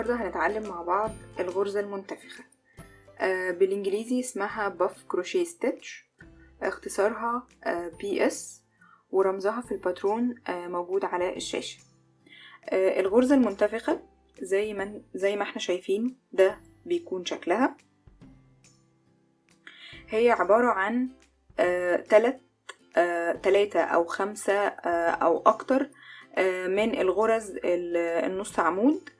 النهاردة هنتعلم مع بعض الغرزة المنتفخة. بالإنجليزي اسمها باف كروشيه ستيتش، اختصارها PS، ورمزها في الباترون موجود على الشاشة. الغرزة المنتفخة زي ما احنا شايفين ده بيكون شكلها. هي عبارة عن 3 أو 5 أو أكتر من الغرز النص عمود.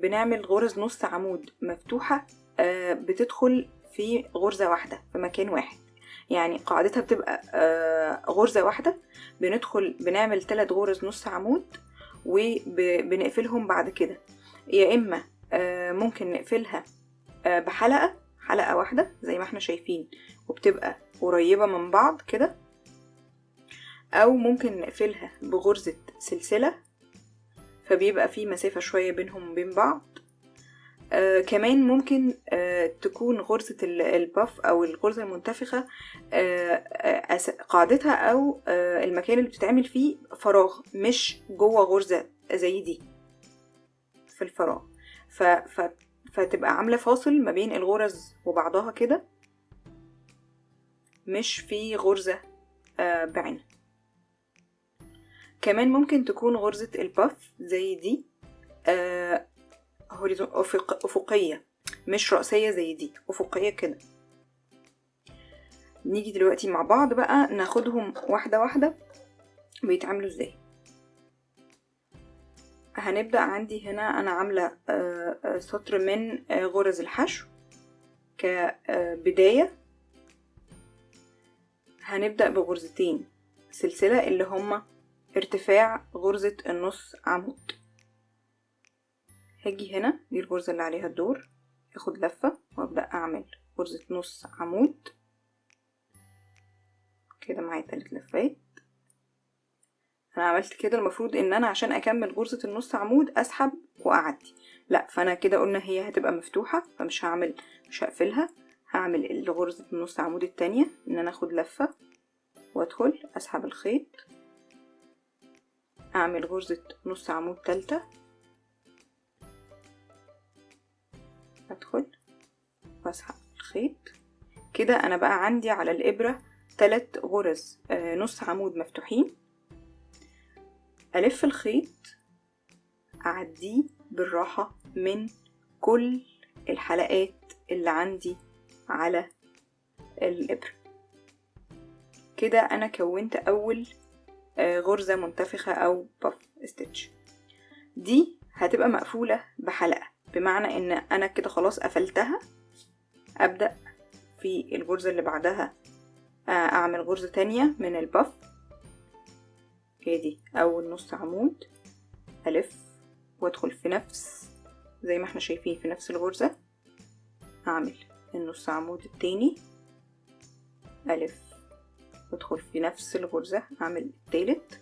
بنعمل غرز نص عمود مفتوحة بتدخل في غرزة واحدة في مكان واحد، يعني قاعدتها بتبقى غرزة واحدة. بنعمل 3 غرز نص عمود وبنقفلهم بعد كده، يا إما ممكن نقفلها حلقة واحدة زي ما احنا شايفين وبتبقى قريبة من بعض كده، او ممكن نقفلها بغرزة سلسلة فبيبقى في مسافة شوية بينهم وبين بعض. كمان ممكن تكون غرزة الباف او الغرزة المنتفخة قاعدتها او المكان اللي بتتعمل فيه فراغ، مش جوه غرزة زي دي في الفراغ، فتبقى عاملة فاصل ما بين الغرز وبعضها كده، مش في غرزة بعينها. كمان ممكن تكون غرزة الباف زي دي أفقية، مش رأسية زي دي، أفقية كده. نيجي دلوقتي مع بعض بقى ناخدهم واحدة واحدة بيتعملوا ازاي. هنبدأ عندي هنا أنا عاملة سطر من غرز الحشو كبداية. هنبدأ بغرزتين سلسلة اللي هما ارتفاع غرزة النص عمود. هاجي هنا دي الغرزة اللي عليها الدور، اخد لفة وابدأ اعمل غرزة نص عمود كده معايا 3 لفات. انا عملت كده، المفروض ان انا عشان اكمل غرزة النص عمود اسحب واعدي، لا، فانا كده قلنا هي هتبقى مفتوحة فمش هقفلها. هعمل الغرزة النص عمود التانية ان انا اخد لفة وادخل اسحب الخيط، اعمل غرزة نص عمود تالتة، ادخل واسحب الخيط. كده انا بقى عندي على الابرة 3 غرز نص عمود مفتوحين. الف الخيط اعديه بالراحة من كل الحلقات اللي عندي على الابرة. كده انا كونت اول غرزة منتفخة او باف ستيتش. دي هتبقى مقفولة بحلقة، بمعنى ان انا كده خلاص قفلتها. ابدأ في الغرزة اللي بعدها اعمل غرزة تانية من الباف، دي اول نص عمود، الف وادخل في نفس زي ما احنا شايفين في نفس الغرزة، اعمل النص عمود التاني، الف وادخل في نفس الغرزة، اعمل التالت،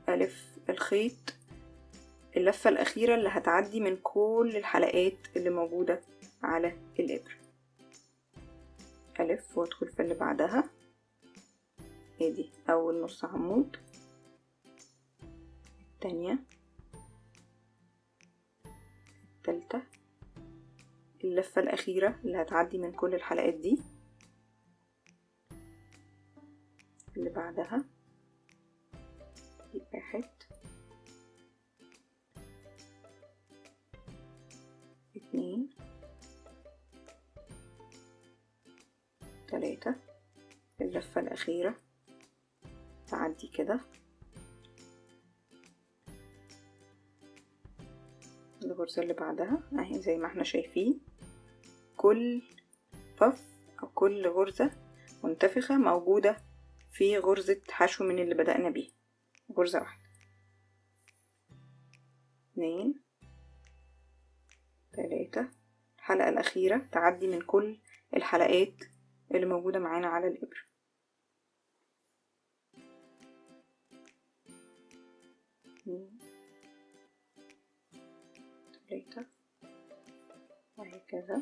الف الخيط، اللفة الاخيرة اللي هتعدي من كل الحلقات اللي موجودة على الابرة، الف وادخل في اللي بعدها، دي اول نص عمود، التانية، التالتة، اللفة الأخيرة اللي هتعدي من كل الحلقات دي، اللي بعدها، 1 2 3، اللفة الأخيرة تعدي كده، الغرزة اللي بعدها اهي زي ما احنا شايفين. كل باف او كل غرزة منتفخة موجودة في غرزة حشو من اللي بدأنا بيها، غرزة واحدة، 2 3، الحلقة الأخيرة تعدي من كل الحلقات اللي موجودة معانا على الإبرة، 2 3، وهكذا.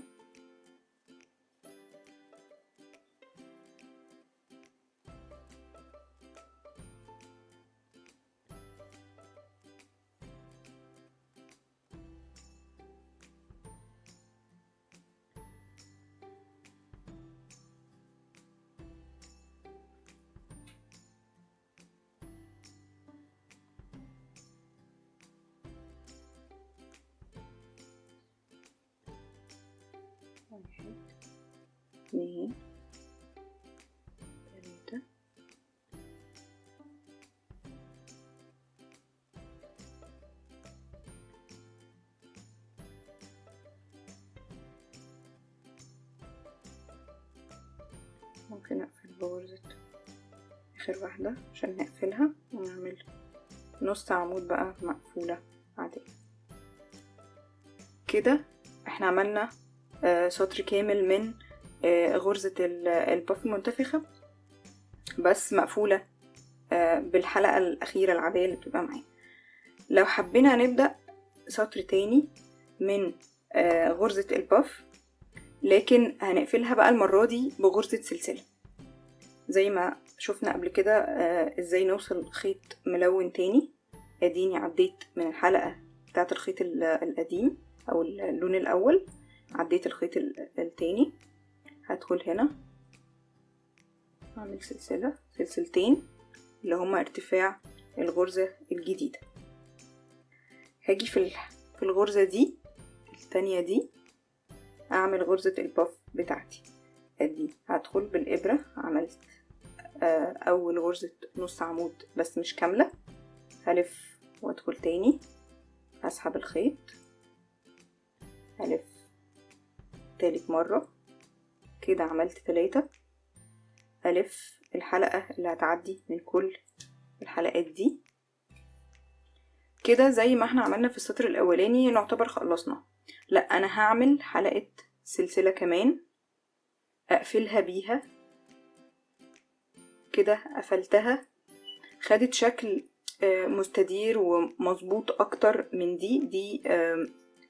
2 3 ممكن اقفل بغرزة اخر واحدة عشان نقفلها ونعمل نص عمود بقى مقفولة عادية كده. احنا عملنا سطر كامل من غرزة الباف المنتفخة بس مقفولة بالحلقة الأخيرة العادية اللي بتبقى معانا. لو حبينا نبدأ سطر تاني من غرزة الباف لكن هنقفلها بقى المرة دي بغرزة سلسلة زي ما شفنا قبل كده ازاي نوصل خيط ملون تاني. اديني عديت من الحلقة بتاعة الخيط القديم او اللون الاول، عديت الخيط التاني، هدخل هنا اعمل سلسلتين اللي هما ارتفاع الغرزة الجديدة. هاجي في الغرزة دي التانية دي اعمل غرزة الباف بتاعتي. ادي هدخل بالابرة، عملت اول غرزة نص عمود بس مش كاملة، هلف وادخل تاني، هسحب الخيط، هلف تالت مرة كده، عملت 3، هلف الحلقة اللي هتعدي من كل الحلقات دي كده زي ما احنا عملنا في السطر الاولاني نعتبر خلصنا. لا انا هعمل حلقة سلسلة كمان اقفلها بيها كده، قفلتها خدت شكل مستدير ومظبوط اكتر من دي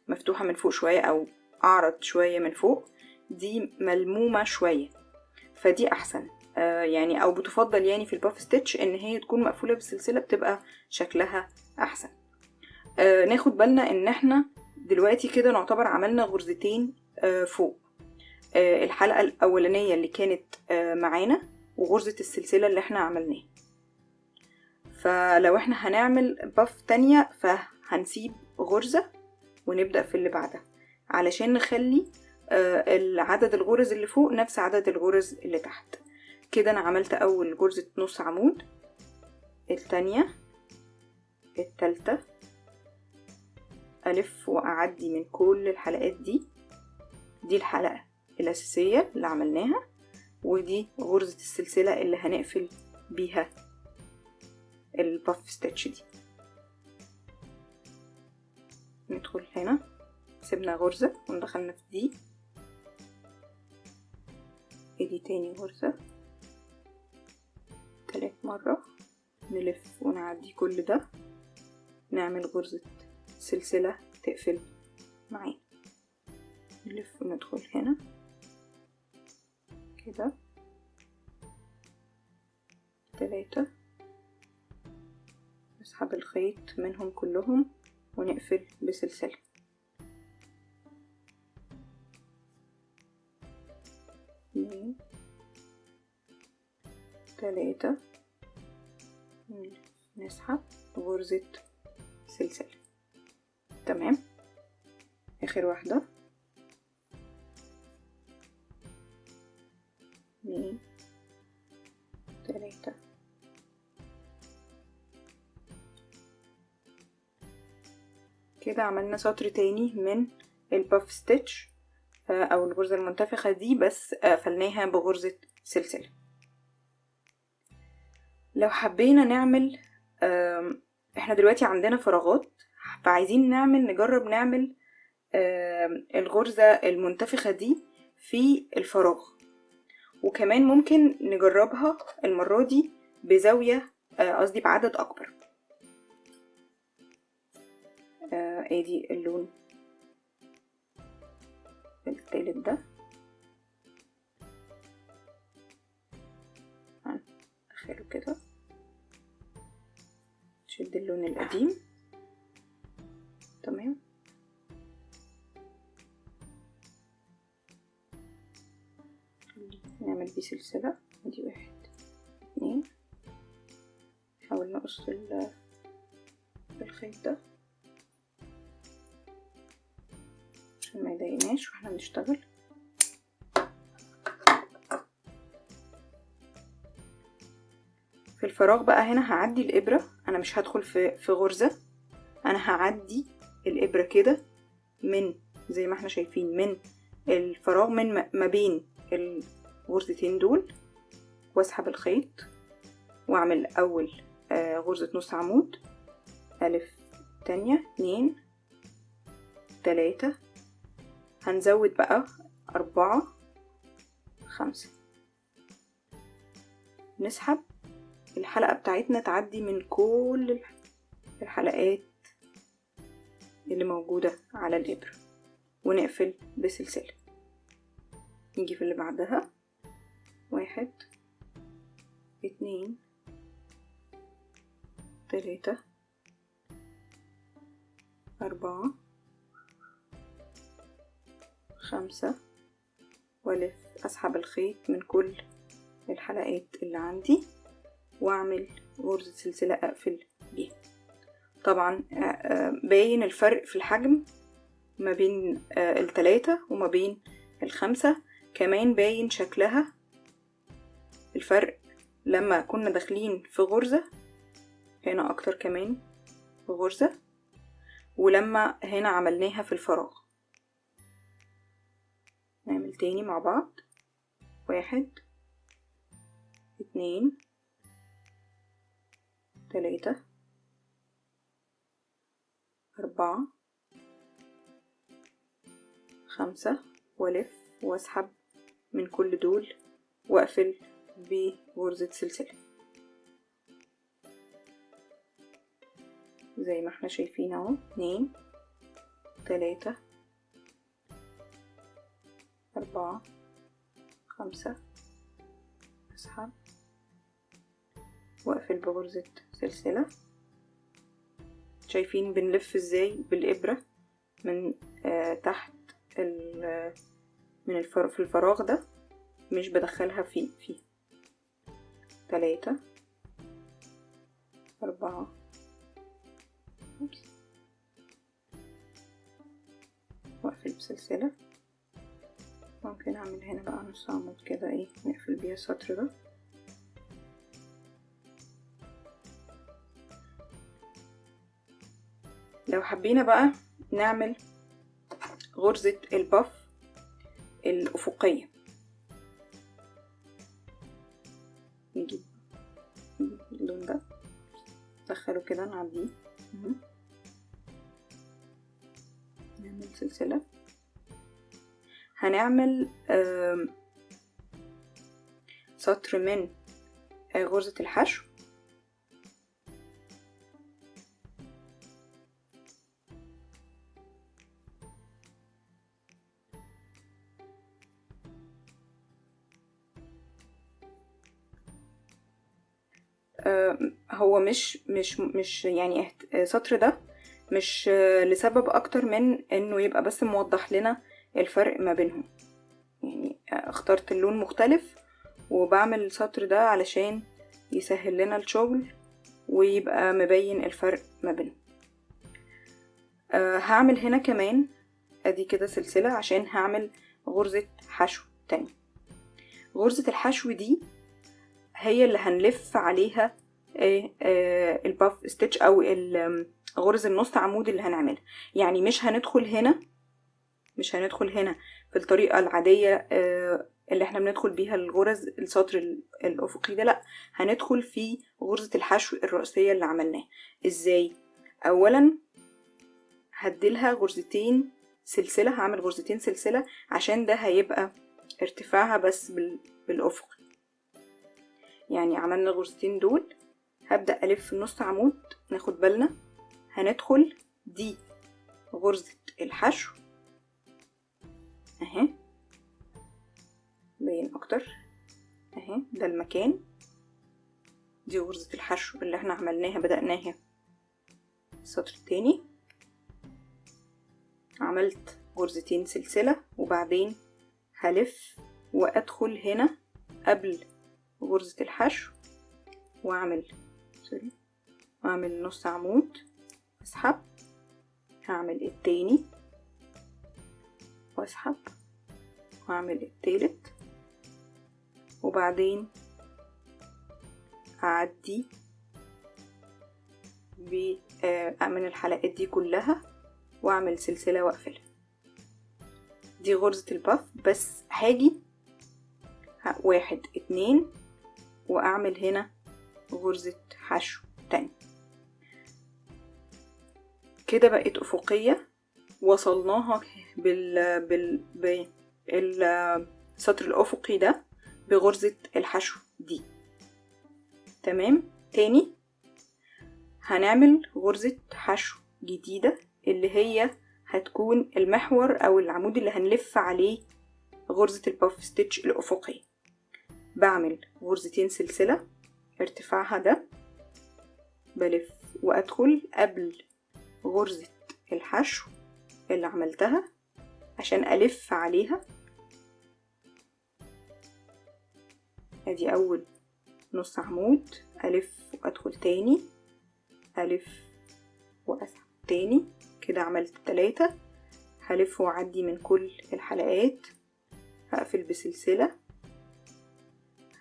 مفتوحة من فوق شوية او اعرض شوية من فوق، دي ملمومة شوية فدي احسن يعني، او بتفضل يعني في الباف ستيتش ان هي تكون مقفولة بالسلسلة بتبقى شكلها احسن. ناخد بالنا ان احنا دلوقتي كده نعتبر عملنا غرزتين فوق الحلقة الاولانية اللي كانت معانا وغرزة السلسلة اللي احنا عملناها. فلو احنا هنعمل باف تانية فهنسيب غرزة ونبدأ في اللي بعدها علشان نخلي عدد الغرز اللي فوق نفس عدد الغرز اللي تحت. كده انا عملت اول غرزة نص عمود، التانية، التالتة، ألف وأعدي من كل الحلقات دي الحلقة الأساسية اللي عملناها، ودي غرزة السلسلة اللي هنقفل بيها الباف ستيتش دي. ندخل هنا، سيبنا غرزة وندخلنا في دي، ادي تاني غرزة، تالت مرة نلف ونعدي كل ده، نعمل غرزة سلسلة تقفل معانا، نلف وندخل هنا كده 3، نسحب الخيط منهم كلهم ونقفل بسلسلة. 2 3 نسحب غرزة سلسلة. تمام، اخر واحدة 2 3 كده. عملنا سطر تاني من الباف ستيتش او الغرزة المنتفخة دي بس قفلناها بغرزة سلسلة. لو حبينا نعمل احنا دلوقتي عندنا فراغات فعايزين نجرب نعمل الغرزة المنتفخة دي في الفراغ، وكمان ممكن نجربها المرة دي بزاوية قصدي بعدد اكبر. ادي اللون التالت ده، هندخله كده، نشد اللون القديم. تمام، نعمل بيه سلسلة، ادي 1 2، نحاول نقص الخيط ده عشان ما يضايقناش واحنا بنشتغل. الفراغ بقى هنا هعدي الإبرة، أنا مش هدخل في غرزة، أنا هعدي الإبرة كده من زي ما احنا شايفين من الفراغ من ما بين الغرزتين دول، واسحب الخيط واعمل أول غرزة نص عمود، ألف، تانية، 2، 3، هنزود بقى 4، 5، نسحب الحلقة بتاعتنا تعدي من كل الحلقات اللي موجودة على الإبرة، ونقفل بسلسلة. نيجي في اللي بعدها، 1، 2، 3، 4، 5، والف، اسحب الخيط من كل الحلقات اللي عندي واعمل غرزة سلسلة اقفل بيها. طبعا باين الفرق في الحجم ما بين ال3 وما بين ال5، كمان باين شكلها الفرق لما كنا داخلين في غرزة هنا اكتر كمان في غرزة، ولما هنا عملناها في الفراغ. نعمل تاني مع بعض، 1، 2، 3، 4، 5، والف واسحب من كل دول واقفل بغرزة سلسلة زي ما احنا شايفين اهو، 2، 3، 4، 5، اسحب واقفل بغرزة سلسلة. شايفين بنلف ازاي بالإبرة من تحت في الفراغ ده، مش بدخلها فيه 3، 4، 5، واقفل بسلسلة. ممكن اعمل هنا بقى نص عمود كده، ايه، نقفل بيها السطر ده. لو حبينا بقى نعمل غرزة الباف الأفقية، نجيب اللون ده ندخله كده، نعديه، نعمل سلسلة، هنعمل سطر من غرزة الحشو، هو مش يعني السطر ده مش لسبب اكتر من انه يبقى بس موضح لنا الفرق ما بينهم، يعني اخترت اللون مختلف وبعمل السطر ده علشان يسهل لنا الشغل ويبقى مبين الفرق ما بينهم. هعمل هنا كمان ادي كده سلسلة عشان هعمل غرزة حشو تاني. غرزة الحشو دي هي اللي هنلف عليها الباف ستيتش او غرز النص عمود اللي هنعملها. يعني مش هندخل هنا في الطريقة العادية اللي احنا بندخل بيها الغرز السطر الافقي ده، لا، هندخل في غرزة الحشو الرئيسية اللي عملناها. ازاي؟ اولا هديلها غرزتين سلسلة، هعمل غرزتين سلسلة عشان ده هيبقى ارتفاعها بس بالافق. يعني عملنا غرزتين دول، هبدأ ألف النص عمود، ناخد بالنا هندخل دي غرزة الحشو اهي، باين اكتر اهي، ده المكان، دي غرزة الحشو اللي احنا عملناها بدأناها السطر التاني. عملت غرزتين سلسلة وبعدين هلف وادخل هنا قبل غرزة الحشو واعمل نص عمود، اسحب، هعمل التاني واسحب واعمل التالت، وبعدين أعدي من الحلقات دي كلها وأعمل سلسلة وأقفلها. دي غرزة الباف. بس هاجي 1 2 وأعمل هنا غرزة حشو تاني. كده بقت أفقية. وصلناها بالسطر الأفقي ده بغرزة الحشو دي. تمام. تاني هنعمل غرزة حشو جديدة اللي هي هتكون المحور أو العمود اللي هنلف عليه غرزة الباف ستيتش الأفقية. بعمل غرزتين سلسلة ارتفاعها ده، بلف وأدخل قبل غرزة الحشو اللي عملتها عشان ألف عليها. ادي أول نص عمود، ألف وأدخل تاني، ألف وأسحب تاني. كده عملت 3. هلف وأعدي من كل الحلقات، هقفل بسلسلة،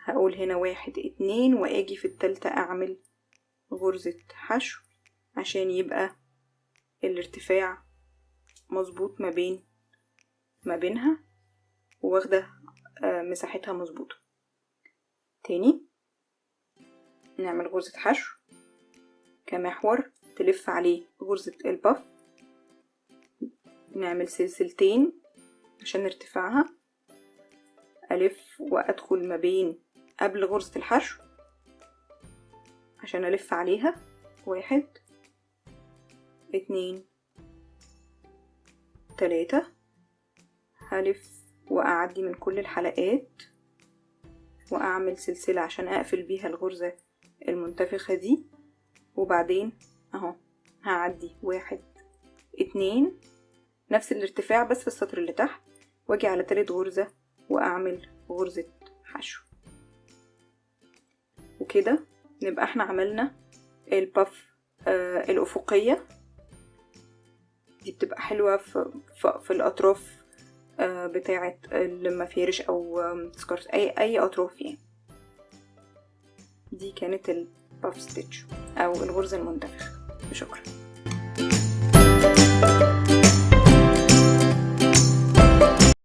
هقول هنا 1 2 وأجي في التالتة أعمل غرزة حشو عشان يبقى الارتفاع مظبوط ما بينها واخدة مساحتها مظبوطة. تاني نعمل غرزة حشو كمحور تلف عليه غرزة الباف، نعمل سلسلتين عشان ارتفاعها، ألف وأدخل ما بين قبل غرزة الحشو عشان ألف عليها. 1 2 3. هلف وأعدي من كل الحلقات وأعمل سلسلة عشان أقفل بيها الغرزة المنتفخة دي. وبعدين اهو هعدي 1 2 نفس الارتفاع بس في السطر اللي تحت، واجي على 3 غرزة وأعمل غرزة حشو. وكده نبقى احنا عملنا الباف الأفقية. دي بتبقى حلوة في الأطراف بتاعة المفارش أو سكارف، أي أطراف يعني. دي كانت الباف ستيتش أو الغرزة المنتفخة. شكرا.